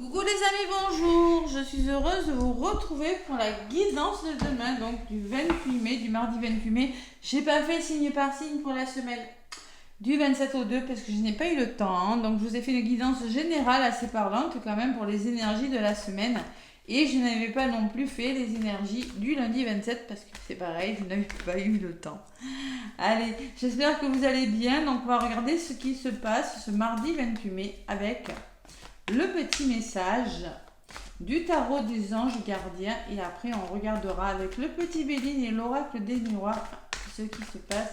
Coucou les amis, bonjour. Je suis heureuse de vous retrouver pour la guidance de demain, donc du 28 mai, du mardi 28 mai. J'ai pas fait signe par signe pour la semaine du 27 au 2 parce que je n'ai pas eu le temps. Donc je vous ai fait une guidance générale assez parlante quand même pour les énergies de la semaine. Et je n'avais pas non plus fait les énergies du lundi 27 parce que c'est pareil, je n'avais pas eu le temps. Allez, j'espère que vous allez bien. Donc on va regarder ce qui se passe ce mardi 28 mai avec le petit message du tarot des anges gardiens. Et après on regardera avec le petit Béline et l'oracle des miroirs ce qui se passe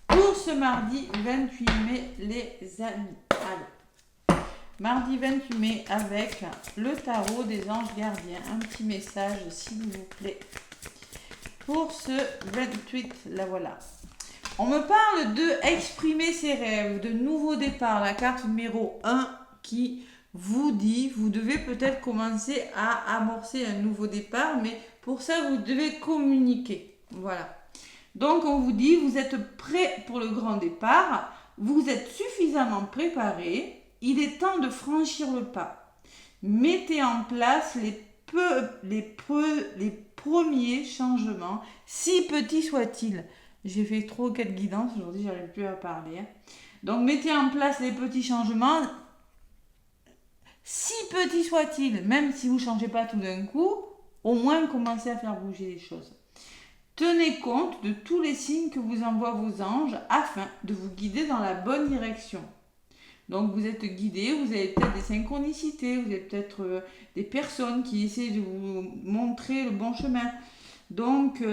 pour ce mardi 28 mai les amis. Allez. Mardi 28 mai avec le tarot des anges gardiens. Un petit message s'il vous plaît pour ce 28. La voilà. On me parle de exprimer ses rêves, de nouveau départ. La carte numéro 1 qui vous dit, vous devez peut-être commencer à amorcer un nouveau départ, mais pour ça vous devez communiquer. Voilà. Donc on vous dit, vous êtes prêt pour le grand départ, vous êtes suffisamment préparé. Il est temps de franchir le pas. Mettez en place les premiers changements, si petits soient-ils. J'ai fait 3 ou 4 guidances, aujourd'hui j'arrive plus à parler. Donc mettez en place les petits changements, si petits soient-ils, même si vous ne changez pas tout d'un coup, au moins commencez à faire bouger les choses. Tenez compte de tous les signes que vous envoient vos anges afin de vous guider dans la bonne direction. Donc vous êtes guidé, vous avez peut-être des synchronicités, vous avez peut-être des personnes qui essaient de vous montrer le bon chemin. Donc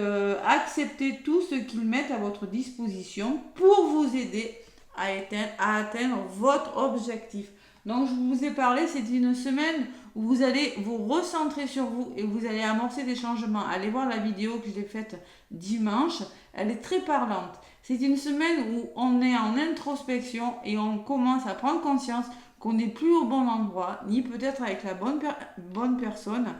acceptez tout ce qu'ils mettent à votre disposition pour vous aider à atteindre votre objectif. Donc je vous ai parlé, c'est une semaine où vous allez vous recentrer sur vous et vous allez amorcer des changements. Allez voir la vidéo que j'ai faite dimanche, elle est très parlante. C'est une semaine où on est en introspection et on commence à prendre conscience qu'on n'est plus au bon endroit, ni peut-être avec la bonne personne,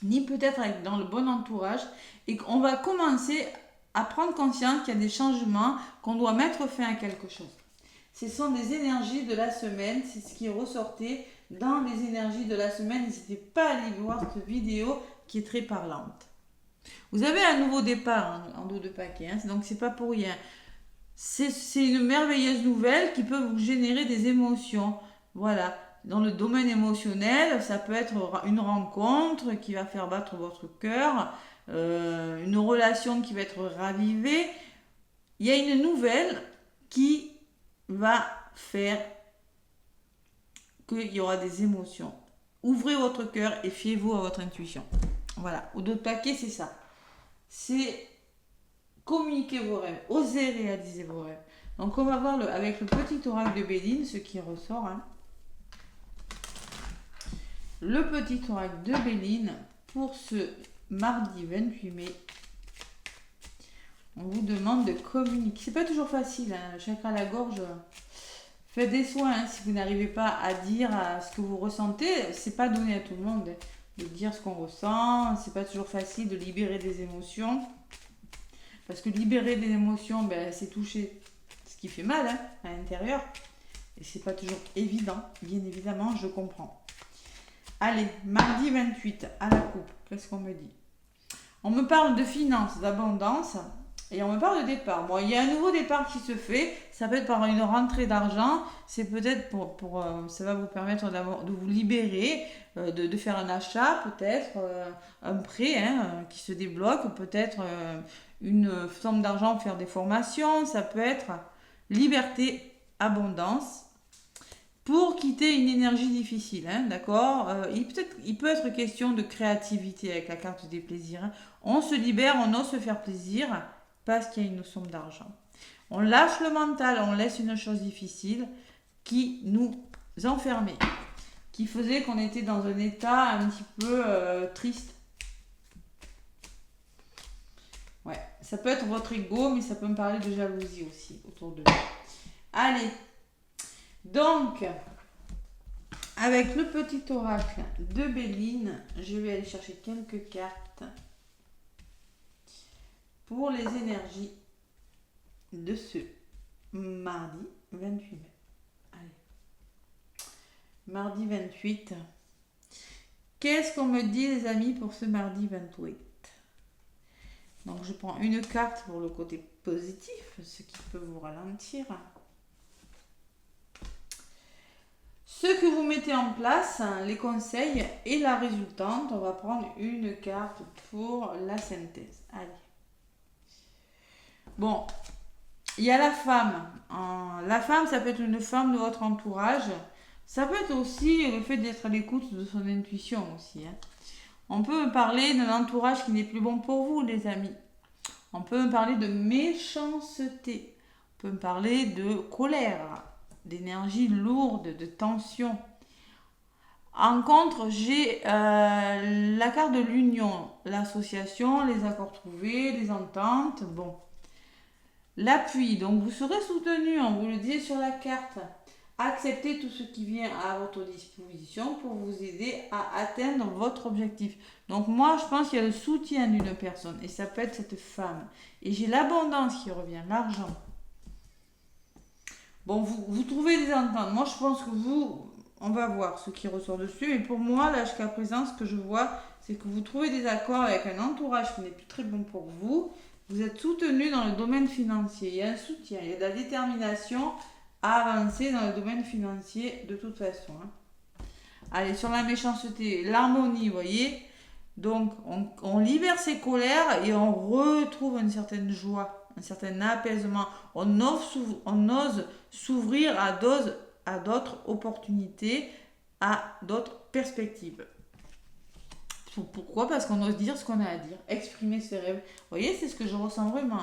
ni peut-être dans le bon entourage, et qu'on va commencer à prendre conscience qu'il y a des changements, qu'on doit mettre fin à quelque chose. Ce sont des énergies de la semaine, c'est ce qui est ressorti dans les énergies de la semaine. N'hésitez pas à aller voir cette vidéo qui est très parlante. Vous avez un nouveau départ en dos de paquet, donc c'est pas pour rien. C'est une merveilleuse nouvelle qui peut vous générer des émotions. Voilà. Dans le domaine émotionnel, ça peut être une rencontre qui va faire battre votre cœur, une relation qui va être ravivée. Il y a une nouvelle qui va faire qu'il y aura des émotions. Ouvrez votre cœur et fiez-vous à votre intuition. Voilà. Au dos de paquet, c'est ça. C'est communiquer vos rêves, oser réaliser vos rêves. Donc on va voir avec le petit oracle de Béline ce qui ressort. Le petit oracle de Béline pour ce mardi 28 mai. On vous demande de communiquer. C'est pas toujours facile, chakra à la gorge. Faites des soins si vous n'arrivez pas à dire ce que vous ressentez. C'est pas donné à tout le monde de dire ce qu'on ressent. C'est pas toujours facile de libérer des émotions. Parce que libérer des émotions, c'est toucher ce qui fait mal à l'intérieur. Et c'est pas toujours évident. Bien évidemment, je comprends. Allez, mardi 28, à la coupe. Qu'est-ce qu'on me dit? On me parle de finances, d'abondance. Et on me parle de départ. Bon, il y a un nouveau départ qui se fait. Ça peut être par une rentrée d'argent. C'est peut-être ça va vous permettre de vous libérer, de faire un achat, peut-être un prêt qui se débloque, peut-être une somme d'argent pour faire des formations. Ça peut être liberté, abondance. Pour quitter une énergie difficile, d'accord, il peut être question de créativité avec la carte des plaisirs. On se libère, on ose se faire plaisir parce qu'il y a une somme d'argent. On lâche le mental, on laisse une chose difficile qui nous enfermait, qui faisait qu'on était dans un état un petit peu triste. Ouais, ça peut être votre ego, mais ça peut me parler de jalousie aussi autour de nous. Allez, donc, avec le petit oracle de Béline, je vais aller chercher quelques cartes pour les énergies de ce mardi 28 mai. Allez. Mardi 28, Qu'est-ce qu'on me dit les amis pour ce mardi 28? Donc je prends une carte pour le côté positif, ce qui peut vous ralentir. Ce que vous mettez en place, les conseils et la résultante, on va prendre une carte pour la synthèse. Allez. Bon, il y a la femme. La femme, ça peut être une femme de votre entourage. Ça peut être aussi le fait d'être à l'écoute de son intuition aussi. On peut parler d'un entourage qui n'est plus bon pour vous, les amis. On peut me parler de méchanceté. On peut me parler de colère, d'énergie lourde, de tension. En contre, j'ai la carte de l'union, l'association, les accords trouvés, les ententes. Bon. L'appui, donc vous serez soutenu, on vous le dit sur la carte. Acceptez tout ce qui vient à votre disposition pour vous aider à atteindre votre objectif. Donc moi, je pense qu'il y a le soutien d'une personne et ça peut être cette femme. Et j'ai l'abondance qui revient, l'argent. Bon, vous trouvez des ententes. Moi, je pense que on va voir ce qui ressort dessus. Mais pour moi, là, jusqu'à présent, ce que je vois, c'est que vous trouvez des accords avec un entourage qui n'est plus très bon pour vous. Vous êtes soutenu dans le domaine financier. Il y a un soutien, il y a de la détermination à avancer dans le domaine financier de toute façon. Allez, sur la méchanceté, l'harmonie, vous voyez. Donc, on libère ses colères et on retrouve une certaine joie, un certain apaisement. On ose s'ouvrir à d'autres opportunités, à d'autres perspectives. Pourquoi? Parce qu'on ose dire ce qu'on a à dire, exprimer ses rêves. Vous voyez, c'est ce que je ressens vraiment.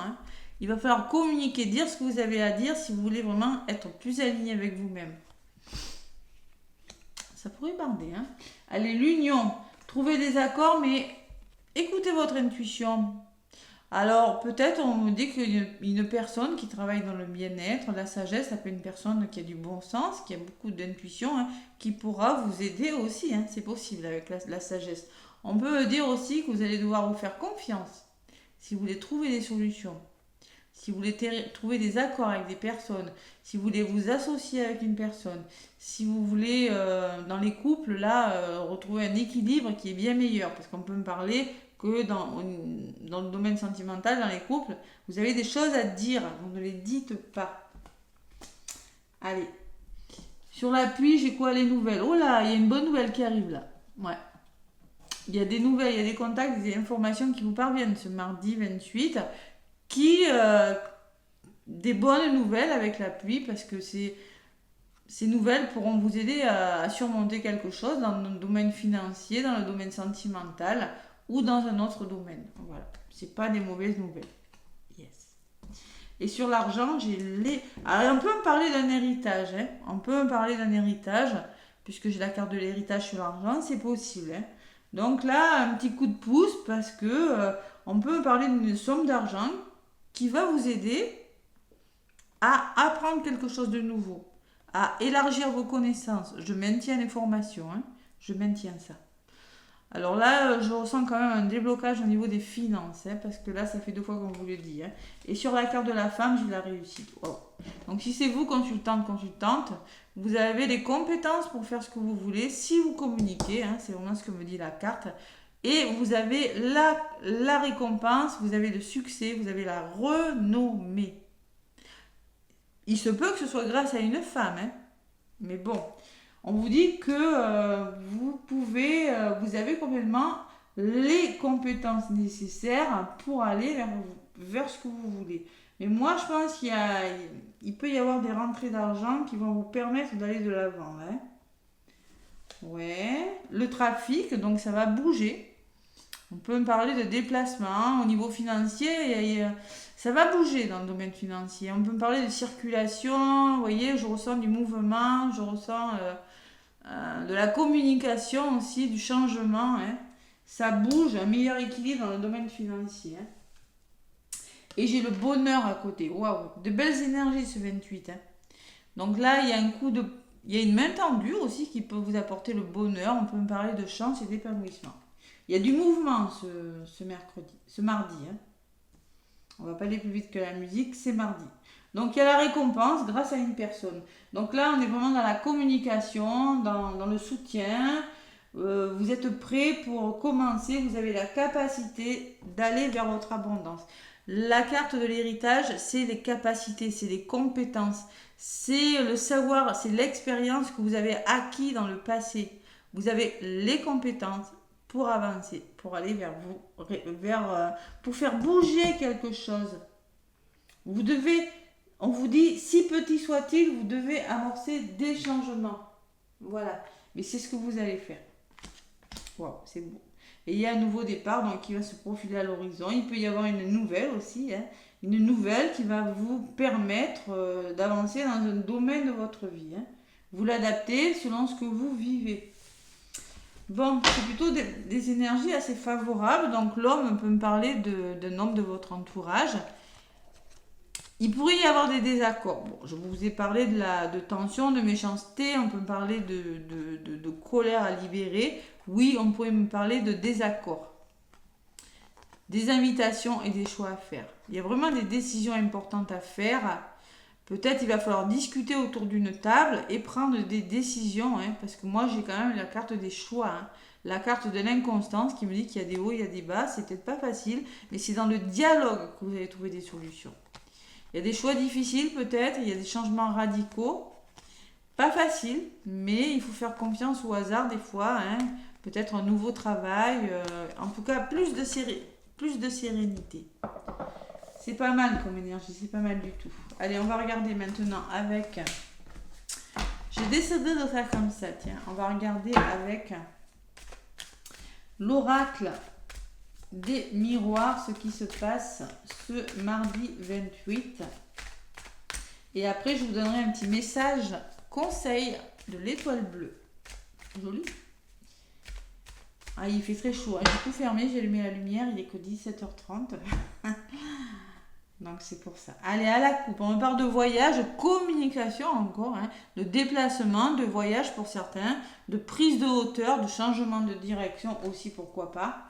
Il va falloir communiquer, dire ce que vous avez à dire si vous voulez vraiment être plus aligné avec vous-même. Ça pourrait barder. Allez, l'union. Trouvez des accords, mais écoutez votre intuition. Alors, peut-être on me dit qu'une personne qui travaille dans le bien-être, la sagesse, ça peut être une personne qui a du bon sens, qui a beaucoup d'intuition, qui pourra vous aider aussi. C'est possible avec la sagesse. On peut dire aussi que vous allez devoir vous faire confiance si vous voulez trouver des solutions. Si vous voulez trouver des accords avec des personnes, si vous voulez vous associer avec une personne, si vous voulez, dans les couples, là, retrouver un équilibre qui est bien meilleur. Parce qu'on peut me parler que dans le domaine sentimental, dans les couples, vous avez des choses à dire, vous ne les dites pas. Allez. Sur l'appui, j'ai quoi les nouvelles? Oh là, il y a une bonne nouvelle qui arrive là. Ouais. Il y a des nouvelles, il y a des contacts, des informations qui vous parviennent ce mardi 28. Des bonnes nouvelles avec l'appui parce que ces nouvelles pourront vous aider à surmonter quelque chose dans le domaine financier, dans le domaine sentimental ou dans un autre domaine. Voilà, c'est pas des mauvaises nouvelles. Yes. Et sur l'argent, alors on peut me parler d'un héritage. On peut me parler d'un héritage puisque j'ai la carte de l'héritage sur l'argent, c'est possible. Donc là, un petit coup de pouce parce que on peut me parler d'une somme d'argent qui va vous aider à apprendre quelque chose de nouveau, à élargir vos connaissances. Je maintiens les formations, je maintiens ça. Alors là, je ressens quand même un déblocage au niveau des finances, parce que là, ça fait 2 fois qu'on vous le dit. Et sur la carte de la femme, j'ai la réussite. Wow. Donc si c'est vous, consultante, vous avez les compétences pour faire ce que vous voulez, si vous communiquez, c'est vraiment ce que me dit la carte. Et vous avez la récompense, vous avez le succès, vous avez la renommée. Il se peut que ce soit grâce à une femme, mais bon, on vous dit que vous avez complètement les compétences nécessaires pour aller vers ce que vous voulez. Mais moi, je pense qu'il peut y avoir des rentrées d'argent qui vont vous permettre d'aller de l'avant. Ouais, le trafic, donc ça va bouger. On peut me parler de déplacement au niveau financier, ça va bouger dans le domaine financier. On peut me parler de circulation, vous voyez, je ressens du mouvement, je ressens de la communication aussi, du changement. Ça bouge, un meilleur équilibre dans le domaine financier. Et j'ai le bonheur à côté, waouh, de belles énergies ce 28. Donc là, il y a il y a une main tendue aussi qui peut vous apporter le bonheur. On peut me parler de chance et d'épanouissement. Il y a du mouvement ce mardi. On va pas aller plus vite que la musique, c'est mardi. Donc il y a la récompense grâce à une personne. Donc là, on est vraiment dans la communication, dans le soutien. vous êtes prêt pour commencer, vous avez la capacité d'aller vers votre abondance. La carte de l'héritage, c'est les capacités, c'est les compétences, c'est le savoir, c'est l'expérience que vous avez acquis dans le passé. Vous avez les compétences pour avancer, pour aller vers vous, pour faire bouger quelque chose. Vous devez, on vous dit, si petit soit-il, vous devez amorcer des changements. Voilà, mais c'est ce que vous allez faire. Waouh, c'est beau. Et il y a un nouveau départ donc, qui va se profiler à l'horizon. Il peut y avoir une nouvelle aussi, hein, une nouvelle qui va vous permettre d'avancer dans un domaine de votre vie. Hein. Vous l'adaptez selon ce que vous vivez. Bon, c'est plutôt des énergies assez favorables. Donc l'homme peut me parler d'un homme de votre entourage. Il pourrait y avoir des désaccords. Bon, je vous ai parlé de tension, de méchanceté, on peut me parler de colère à libérer. Oui, on pourrait me parler de désaccords. Des invitations et des choix à faire. Il y a vraiment des décisions importantes à faire. Peut-être il va falloir discuter autour d'une table et prendre des décisions. Hein, parce que moi, j'ai quand même la carte des choix. Hein, la carte de l'inconstance qui me dit qu'il y a des hauts, il y a des bas. C'est peut-être pas facile, mais c'est dans le dialogue que vous allez trouver des solutions. Il y a des choix difficiles peut-être, il y a des changements radicaux. Pas facile, mais il faut faire confiance au hasard des fois. Hein. Peut-être un nouveau travail, en tout cas plus de sérénité. C'est pas mal comme énergie, c'est pas mal du tout. Allez, on va regarder maintenant avec... J'ai décidé de faire comme ça, tiens. On va regarder avec l'oracle des miroirs, ce qui se passe ce mardi 28. Et après, je vous donnerai un petit message conseil de l'étoile bleue. Joli. Ah, il fait très chaud. Hein. J'ai tout fermé, j'ai allumé la lumière, il est que 17h30. Donc c'est pour ça. Allez, à la coupe. On parle de voyage, de communication encore, hein, de déplacement, de voyage pour certains, de prise de hauteur, de changement de direction aussi, pourquoi pas.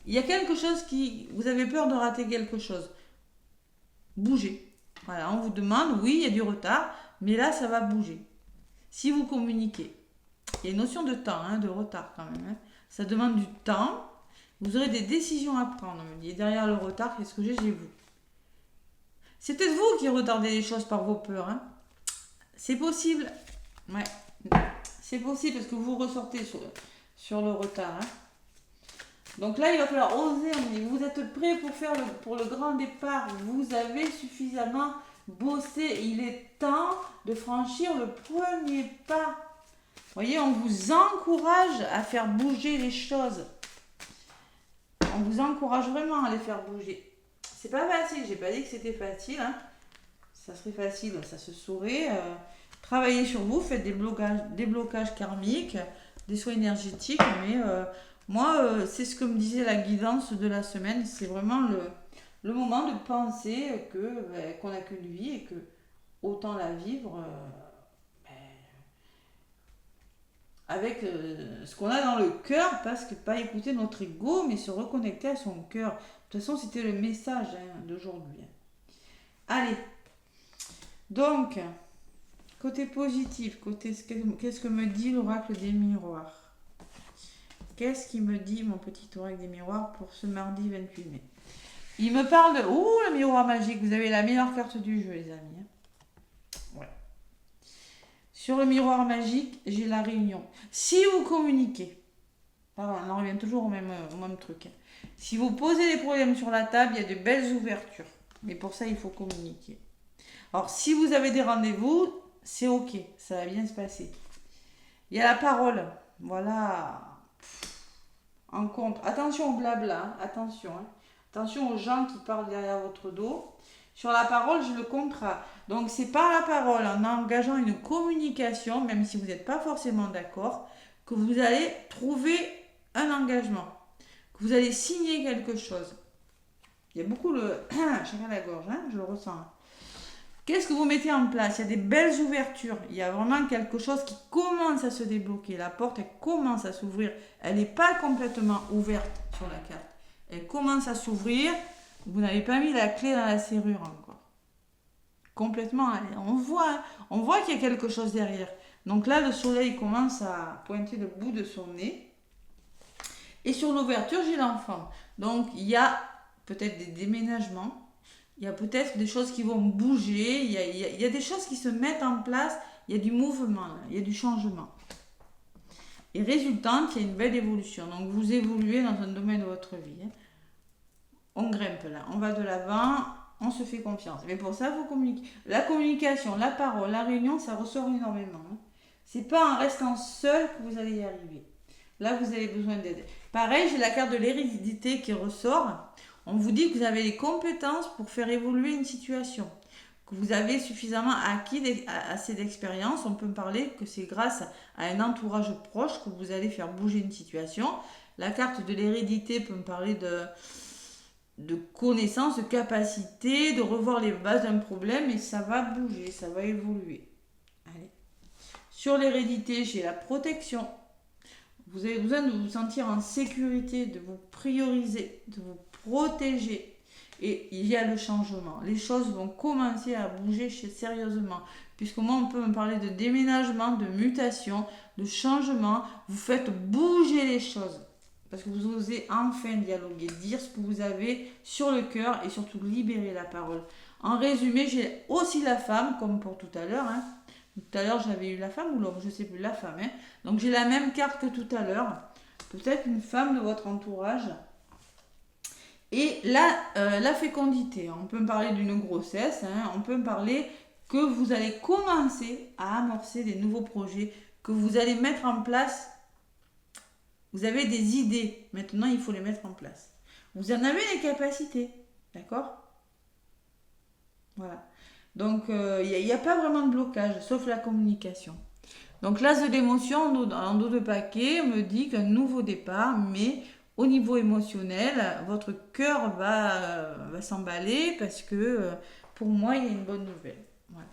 Il y a quelque chose qui... Vous avez peur de rater quelque chose. Bougez. Voilà, on vous demande, oui, il y a du retard, mais là, ça va bouger. Si vous communiquez. Il y a une notion de temps, hein, de retard quand même. Hein. Ça demande du temps. Vous aurez des décisions à prendre. Et derrière le retard, qu'est-ce que j'ai vous. C'est peut-être vous qui retardez les choses par vos peurs. Hein. C'est possible. Ouais. C'est possible parce que vous ressortez sur le retard. Hein. Donc là, il va falloir oser. On dit, vous êtes prêts pour le grand départ. Vous avez suffisamment bossé. Il est temps de franchir le premier pas. Vous voyez, on vous encourage à faire bouger les choses. On vous encourage vraiment à les faire bouger. C'est pas facile. J'ai pas dit que c'était facile. Hein. Ça serait facile, ça se saurait. Travaillez sur vous, faites des blocages karmiques, des soins énergétiques, mais... moi, c'est ce que me disait la guidance de la semaine. C'est vraiment le moment de penser qu'on n'a qu'une vie et que autant la vivre avec ce qu'on a dans le cœur, parce que pas écouter notre ego, mais se reconnecter à son cœur. De toute façon, c'était le message d'aujourd'hui. Allez. Donc, côté positif, qu'est-ce que me dit l'oracle des miroirs ? Qu'est-ce qui me dit mon petit oracle des miroirs pour ce mardi 28 mai? Il me parle de... Ouh, le miroir magique. Vous avez la meilleure carte du jeu, les amis. Ouais. Sur le miroir magique, j'ai la réunion. Si vous communiquez, pardon, on en revient toujours au même truc. Si vous posez des problèmes sur la table, il y a de belles ouvertures. Mais pour ça, il faut communiquer. Alors, si vous avez des rendez-vous, c'est ok. Ça va bien se passer. Il y a la parole. Voilà. En contre. Attention au blabla, hein. Attention. Hein. Attention aux gens qui parlent derrière votre dos. Sur la parole, j'ai le contrat. Donc, c'est par la parole, en engageant une communication, même si vous n'êtes pas forcément d'accord, que vous allez trouver un engagement. Que vous allez signer quelque chose. Il y a beaucoup le... chacun la gorge, hein, je le ressens. Qu'est-ce que vous mettez en place? Il y a des belles ouvertures. Il y a vraiment quelque chose qui commence à se débloquer. La porte, elle commence à s'ouvrir. Elle n'est pas complètement ouverte sur la carte. Elle commence à s'ouvrir. Vous n'avez pas mis la clé dans la serrure encore. Complètement. On voit qu'il y a quelque chose derrière. Donc là, le soleil commence à pointer le bout de son nez. Et sur l'ouverture, j'ai l'enfant. Donc, il y a peut-être des déménagements. Il y a peut-être des choses qui vont bouger. Il y a des choses qui se mettent en place. Il y a du mouvement, là. Il y a du changement. Et résultante, il y a une belle évolution. Donc, vous évoluez dans un domaine de votre vie. Hein. On grimpe là. On va de l'avant. On se fait confiance. Mais pour ça, il faut communiquer. La communication, la parole, la réunion, ça ressort énormément. Hein. C'est pas en restant seul que vous allez y arriver. Là, vous avez besoin d'aide. Pareil, j'ai la carte de l'hérédité qui ressort. On vous dit que vous avez les compétences pour faire évoluer une situation. Que vous avez suffisamment acquis assez d'expérience. On peut parler que c'est grâce à un entourage proche que vous allez faire bouger une situation. La carte de l'hérédité peut me parler de connaissances, de capacités, de revoir les bases d'un problème et ça va bouger, ça va évoluer. Allez. Sur l'hérédité, j'ai la protection. Vous avez besoin de vous sentir en sécurité, de vous prioriser, de vous protéger. Et il y a le changement. Les choses vont commencer à bouger sérieusement. Puisque moi, on peut me parler de déménagement, de mutation, de changement. Vous faites bouger les choses. Parce que vous osez enfin dialoguer, dire ce que vous avez sur le cœur et surtout libérer la parole. En résumé, j'ai aussi la femme, comme pour tout à l'heure. Hein. Tout à l'heure, j'avais eu la femme ou l'homme, je ne sais plus, la femme. Hein. Donc, j'ai la même carte que tout à l'heure. Peut-être une femme de votre entourage. Et là, la fécondité. On peut me parler d'une grossesse. Hein. On peut me parler que vous allez commencer à amorcer des nouveaux projets, que vous allez mettre en place. Vous avez des idées. Maintenant, il faut les mettre en place. Vous en avez les capacités. D'accord ? Voilà. Donc, il n'y a pas vraiment de blocage, sauf la communication. Donc, l'as de l'émotion en dos de paquet me dit qu'un nouveau départ, mais au niveau émotionnel, votre cœur va s'emballer parce que pour moi, il y a une bonne nouvelle. Voilà.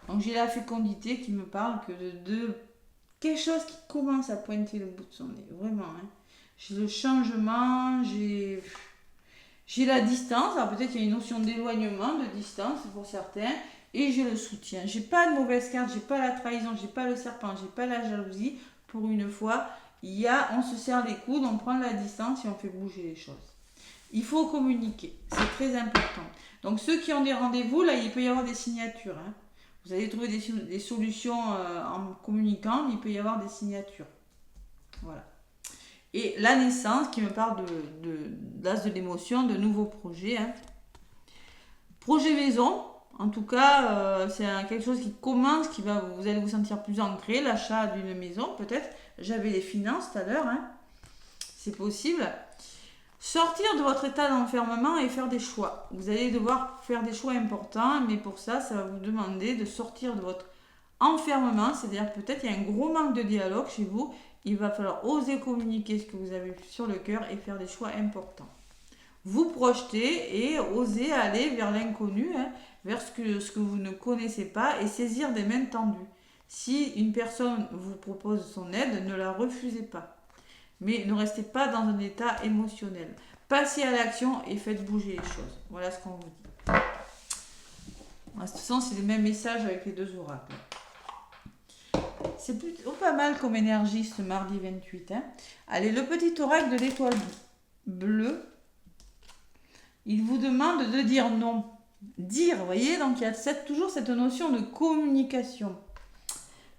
Donc, j'ai la fécondité qui me parle que de quelque chose qui commence à pointer le bout de son nez. Vraiment. Hein. J'ai le changement, j'ai la distance, alors peut-être qu'il y a une notion d'éloignement, de distance pour certains, et j'ai le soutien. J'ai pas de mauvaise carte, j'ai pas la trahison, j'ai pas le serpent, j'ai pas la jalousie. Pour une fois, on se serre les coudes, on prend la distance et on fait bouger les choses. Il faut communiquer, c'est très important. Donc ceux qui ont des rendez-vous, là, il peut y avoir des signatures. Hein. Vous allez trouver des solutions en communiquant, mais il peut y avoir des signatures. Voilà. Et la naissance qui me parle d'as de l'émotion, de nouveaux projets. Hein. Projet maison, en tout cas, c'est quelque chose qui commence, vous allez vous sentir plus ancré. L'achat d'une maison, peut-être. J'avais les finances tout à l'heure. Hein. C'est possible. Sortir de votre état d'enfermement et faire des choix. Vous allez devoir faire des choix importants, mais pour ça, ça va vous demander de sortir de votre enfermement. C'est-à-dire peut-être il y a un gros manque de dialogue chez vous. Il va falloir oser communiquer ce que vous avez sur le cœur et faire des choix importants. Vous projeter et oser aller vers l'inconnu, hein, vers ce que vous ne connaissez pas et saisir des mains tendues. Si une personne vous propose son aide, ne la refusez pas. Mais ne restez pas dans un état émotionnel. Passez à l'action et faites bouger les choses. Voilà ce qu'on vous dit. De toute façon, c'est les mêmes messages avec les deux oracles. C'est plutôt pas mal comme énergie ce mardi 28. Hein. Allez, le petit oracle de l'étoile bleue. Il vous demande de dire non. Dire, vous voyez, donc il y a toujours cette notion de communication.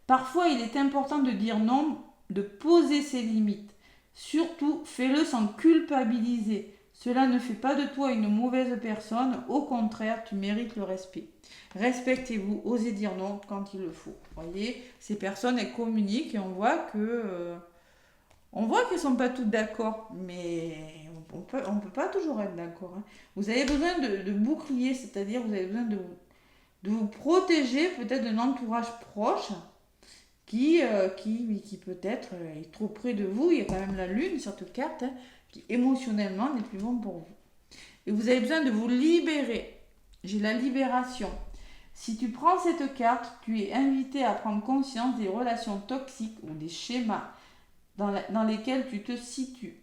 Parfois, il est important de dire non, de poser ses limites. Surtout, fais-le sans culpabiliser. Cela ne fait pas de toi une mauvaise personne. Au contraire, tu mérites le respect. Respectez-vous, osez dire non quand il le faut. Vous voyez, ces personnes, elles communiquent et on voit qu'elles ne sont pas toutes d'accord. Mais on peut pas toujours être d'accord. Hein. Vous avez besoin de bouclier, c'est-à-dire vous avez besoin de vous protéger peut-être d'un entourage proche qui peut-être est trop près de vous. Il y a quand même la lune sur cette carte, hein, qui émotionnellement n'est plus bon pour vous. Et vous avez besoin de vous libérer. J'ai la libération. Si tu prends cette carte, tu es invité à prendre conscience des relations toxiques ou des schémas dans lesquels tu te situes.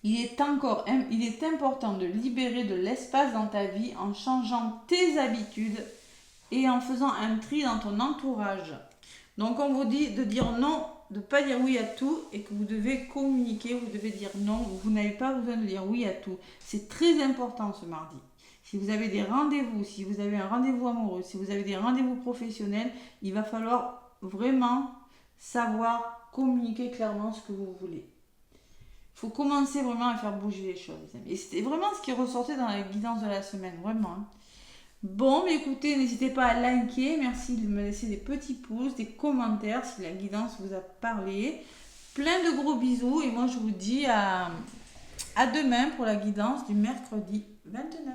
Il est important de libérer de l'espace dans ta vie en changeant tes habitudes et en faisant un tri dans ton entourage. Donc on vous dit de dire non de ne pas dire oui à tout et que vous devez communiquer, vous devez dire non, vous n'avez pas besoin de dire oui à tout. C'est très important ce mardi. Si vous avez des rendez-vous, si vous avez un rendez-vous amoureux, si vous avez des rendez-vous professionnels, il va falloir vraiment savoir communiquer clairement ce que vous voulez. Il faut commencer vraiment à faire bouger les choses, les amis. Et c'était vraiment ce qui ressortait dans la guidance de la semaine, vraiment. Hein. Bon, mais écoutez, n'hésitez pas à liker. Merci de me laisser des petits pouces, des commentaires si la guidance vous a parlé. Plein de gros bisous. Et moi, je vous dis à demain pour la guidance du mercredi 29.